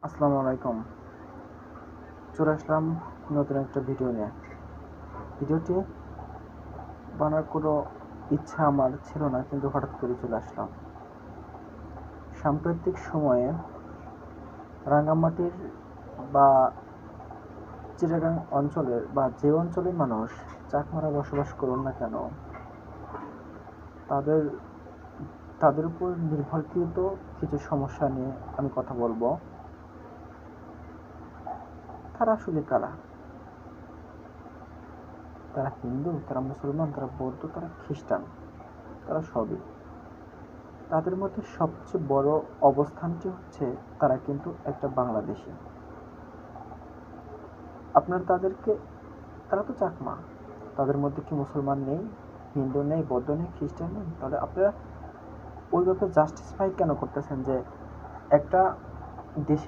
আসসালামু আলাইকুম। চলে আসলাম নতুন একটা ভিডিও নিয়ে। ভিডিওটি বানার কোনো ইচ্ছা আমার ছিল না, কিন্তু হঠাৎ করে চলে আসলাম। সাম্প্রতিক সময়ে রাঙ্গামাটির বা চিটাগাং অঞ্চলের বা যে অঞ্চলের মানুষ চাকমারা বসবাস করুন না কেন, তাদের তাদের উপর নির্ভরকৃত কিছু সমস্যা নিয়ে আমি কথা বলবো। তারা আসলে কারা? তারা হিন্দু, তারা মুসলমান, তারা বৌদ্ধ, তারা খ্রিস্টান, তারা সবই। তাদের মধ্যে সবচেয়ে বড় অবস্থানটি হচ্ছে তারা কিন্তু একটা বাংলাদেশী। আপনার তারা তো চাকমা। তাদের মধ্যে কি মুসলমান নেই, হিন্দু নেই, বৌদ্ধ নেই, খ্রিস্টান নেই? তাহলে আপনারা ওইভাবে জাস্টিসফাই কেন করতেছেন যে একটা দেশে